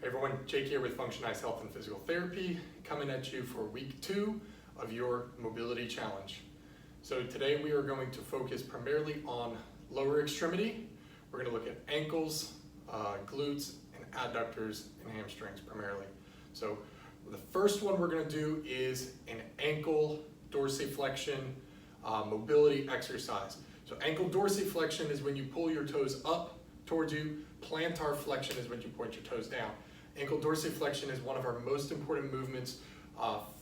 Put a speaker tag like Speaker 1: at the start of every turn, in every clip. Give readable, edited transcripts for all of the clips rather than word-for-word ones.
Speaker 1: Everyone, Jake here with Functionized Health and Physical Therapy, coming at you for week 2 of your mobility challenge. So today we are going to focus primarily on lower extremity. We're going to look at ankles, glutes, and adductors and hamstrings primarily. So the first one we're going to do is an ankle dorsiflexion mobility exercise. So ankle dorsiflexion is when you pull your toes up towards you. Plantar flexion is when you point your toes down. Ankle dorsiflexion is one of our most important movements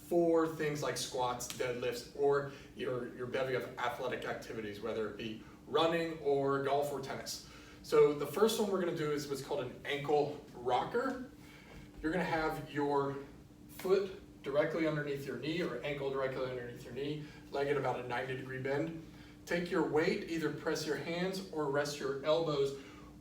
Speaker 1: for things like squats, deadlifts, or your bevy of athletic activities, whether it be running or golf or tennis. So the first one we're going to do is what's called an ankle rocker. You're going to have your foot directly underneath your knee or ankle directly underneath your knee, leg at about a 90-degree bend. Take your weight, either press your hands or rest your elbows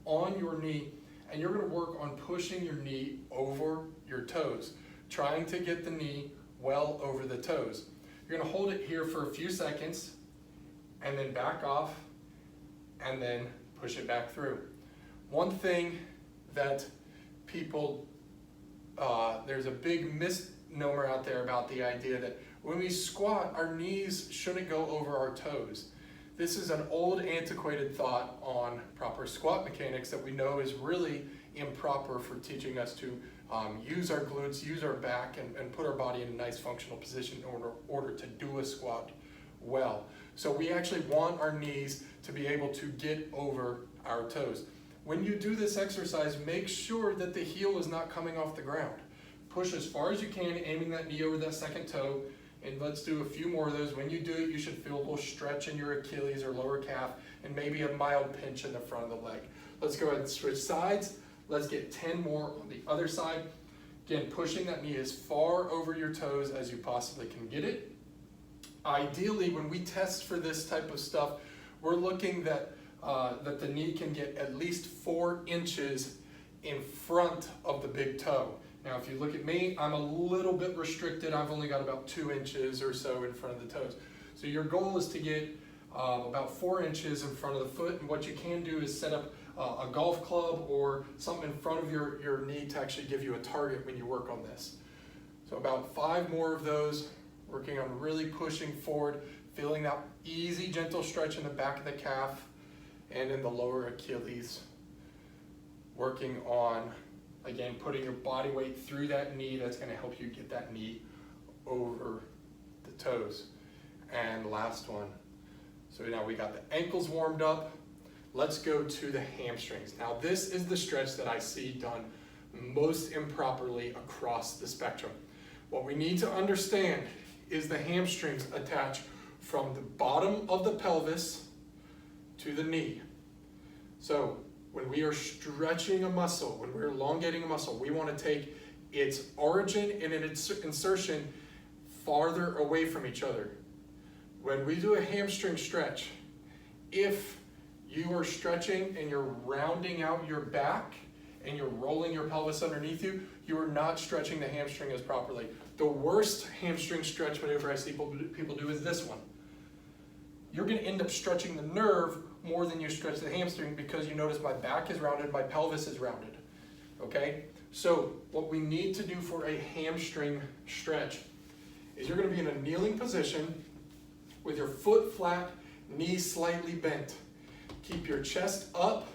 Speaker 1: on your knee, and you're going to work on pushing your knee over your toes, trying to get the knee well over the toes. You're going to hold it here for a few seconds and then back off and then push it back through. One thing that people, there's a big misnomer out there about the idea that when we squat, our knees shouldn't go over our toes. This is an old, antiquated thought on proper squat mechanics that we know is really improper for teaching us to use our glutes, use our back, and put our body in a nice functional position in order to do a squat well. So we actually want our knees to be able to get over our toes. When you do this exercise, make sure that the heel is not coming off the ground. Push as far as you can, aiming that knee over that second toe. And let's do a few more of those. When you do it, you should feel a little stretch in your Achilles or lower calf and maybe a mild pinch in the front of the leg. Let's go ahead and switch sides. Let's get 10 more on the other side. Again, pushing that knee as far over your toes as you possibly can get it. Ideally, when we test for this type of stuff, we're looking that the knee can get at least 4 inches in front of the big toe. Now, if you look at me, I'm a little bit restricted. I've only got about 2 inches or so in front of the toes. So your goal is to get about 4 inches in front of the foot. And what you can do is set up a golf club or something in front of your knee to actually give you a target when you work on this. So about 5 more of those, working on really pushing forward, feeling that easy, gentle stretch in the back of the calf and in the lower Achilles. Working on, again, putting your body weight through that knee. That's going to help you get that knee over the toes. And last one. So now we got the ankles warmed up. Let's go to the hamstrings. Now this is the stretch that I see done most improperly across the spectrum. What we need to understand is the hamstrings attach from the bottom of the pelvis to the knee. So when we are stretching a muscle, when we're elongating a muscle, we want to take its origin and its insertion farther away from each other. When we do a hamstring stretch, if you are stretching and you're rounding out your back and you're rolling your pelvis underneath you, you are not stretching the hamstring as properly. The worst hamstring stretch maneuver I see people do is this one. You're going to end up stretching the nerve more than you stretch the hamstring because you notice my back is rounded, my pelvis is rounded, okay? So what we need to do for a hamstring stretch is you're going to be in a kneeling position with your foot flat, knees slightly bent. Keep your chest up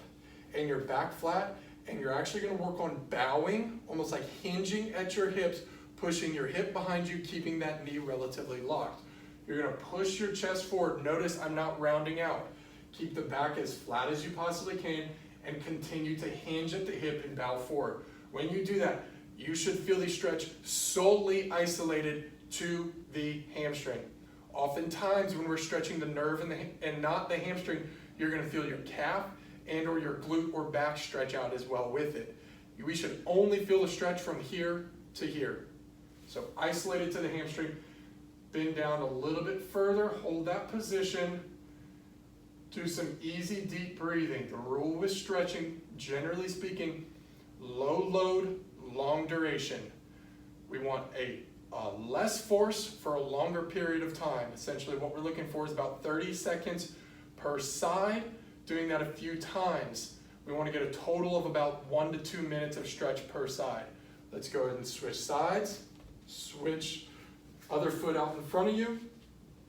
Speaker 1: and your back flat, and you're actually going to work on bowing, almost like hinging at your hips, pushing your hip behind you, keeping that knee relatively locked. You're going to push your chest forward. Notice I'm not rounding out. Keep the back as flat as you possibly can and continue to hinge at the hip and bow forward. When you do that, you should feel the stretch solely isolated to the hamstring. Oftentimes when we're stretching the nerve and not the hamstring, you're going to feel your calf and or your glute or back stretch out as well with it. We should only feel the stretch from here to here. So isolated to the hamstring, bend down a little bit further, hold that position, do some easy deep breathing. The rule with stretching, generally speaking, low load, long duration. We want a less force for a longer period of time. Essentially what we're looking for is about 30 seconds per side, doing that a few times. We want to get a total of about 1 to 2 minutes of stretch per side. Let's go ahead and switch sides. Switch other foot out in front of you.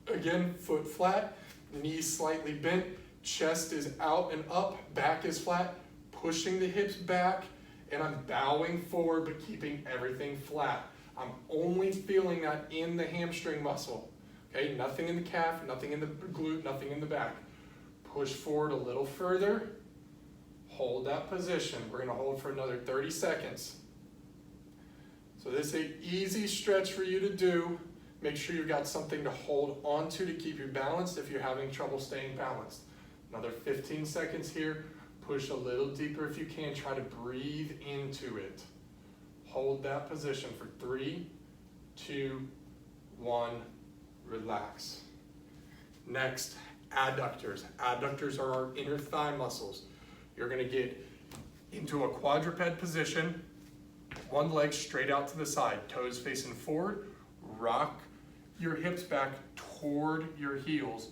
Speaker 1: Again, foot flat, knees slightly bent, chest is out and up, back is flat, pushing the hips back, and I'm bowing forward but keeping everything flat. I'm only feeling that in the hamstring muscle. Okay, nothing in the calf, nothing in the glute, nothing in the back. Push forward a little further. Hold that position. We're going to hold for another 30 seconds. So this is an easy stretch for you to do. Make sure you've got something to hold onto to keep you balanced if you're having trouble staying balanced. Another 15 seconds here. Push a little deeper if you can. Try to breathe into it. Hold that position for 3, 2, 1. Relax. Next, adductors. Adductors are our inner thigh muscles. You're going to get into a quadruped position, one leg straight out to the side, toes facing forward, rock your hips back toward your heels.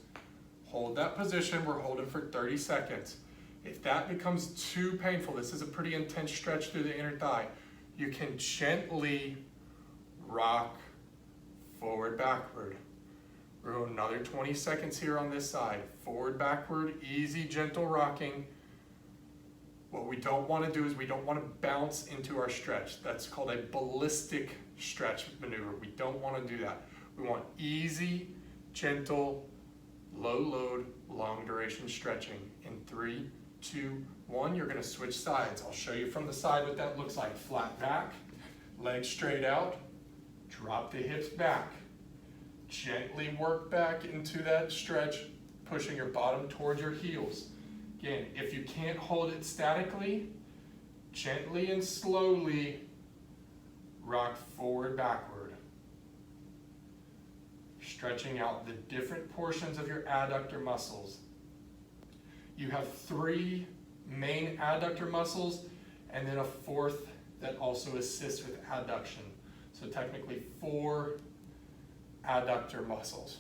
Speaker 1: Hold that position. We're holding for 30 seconds. If that becomes too painful, this is a pretty intense stretch through the inner thigh, you can gently rock forward, backward. We're going another 20 seconds here on this side. Forward, backward, easy, gentle rocking. What we don't want to do is we don't want to bounce into our stretch. That's called a ballistic stretch maneuver. We don't want to do that. We want easy, gentle, low load, long duration stretching. In 3, 2, 1, you're going to switch sides. I'll show you from the side what that looks like. Flat back, legs straight out, drop the hips back. Gently work back into that stretch, pushing your bottom towards your heels. Again, if you can't hold it statically, gently and slowly rock forward, backward. Stretching out the different portions of your adductor muscles. You have 3 main adductor muscles and then a 4th that also assists with adduction. So technically 4 adductor muscles.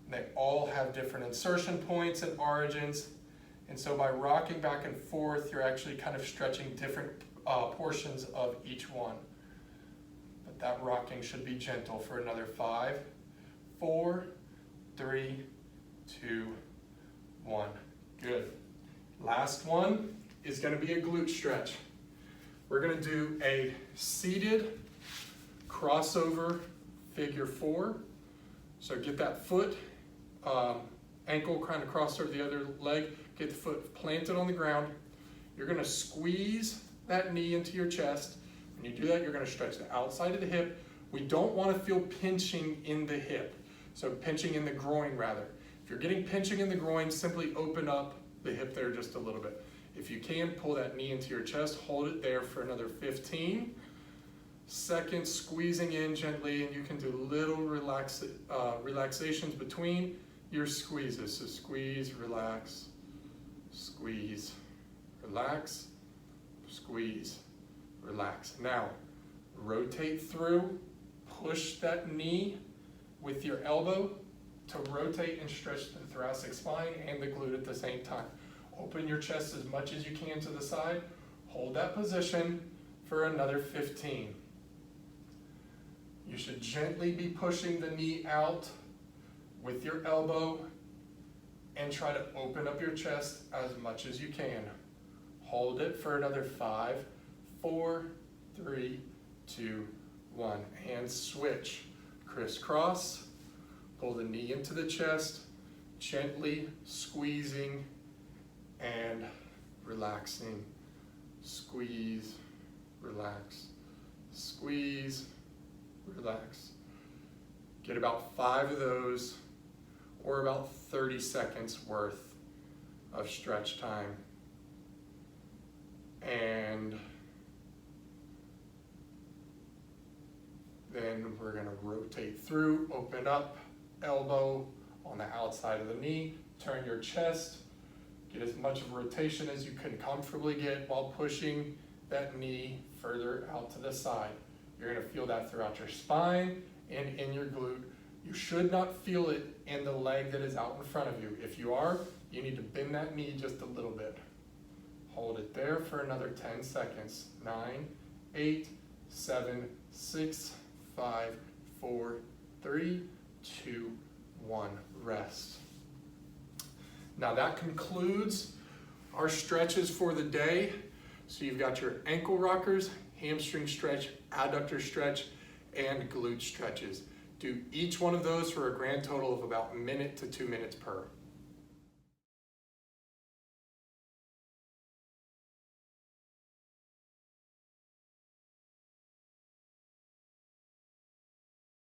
Speaker 1: They all have different insertion points and origins, and so by rocking back and forth, you're actually kind of stretching different portions of each one. But that rocking should be gentle for another 5, 4, 3, 2, 1. Good. Last one is going to be a glute stretch. We're going to do a seated crossover figure 4. So get that foot, ankle kind of crossed over the other leg, get the foot planted on the ground. You're going to squeeze that knee into your chest. When you do that, you're going to stretch the outside of the hip. We don't want to feel pinching in the hip, so pinching in the groin rather. If you're getting pinching in the groin, simply open up the hip there just a little bit. If you can, pull that knee into your chest, hold it there for another 15 seconds, squeezing in gently, and you can do little relaxations between your squeezes. So squeeze, relax, squeeze, relax, squeeze, relax. Now, rotate through, push that knee with your elbow to rotate and stretch the thoracic spine and the glute at the same time. Open your chest as much as you can to the side. Hold that position for another 15. You should gently be pushing the knee out with your elbow and try to open up your chest as much as you can. Hold it for another 5, 4, 3, 2, 1. And switch. Crisscross. Pull the knee into the chest, gently squeezing and relaxing. Squeeze, relax, squeeze, relax. Get about 5 of those, or about 30 seconds worth of stretch time. And then we're going to rotate through, open up, elbow on the outside of the knee, turn your chest, get as much of rotation as you can comfortably get while pushing that knee further out to the side. You're going to feel that throughout your spine and in your glute. You should not feel it in the leg that is out in front of you. If you are, you need to bend that knee just a little bit. Hold it there for another 10 seconds. 9, 8, 7, 6, 5, 4, 3, 2, 1. Rest. Now that concludes our stretches for the day. So you've got your ankle rockers, hamstring stretch, adductor stretch, and glute stretches. Do each one of those for a grand total of about 1 minute to 2 minutes per.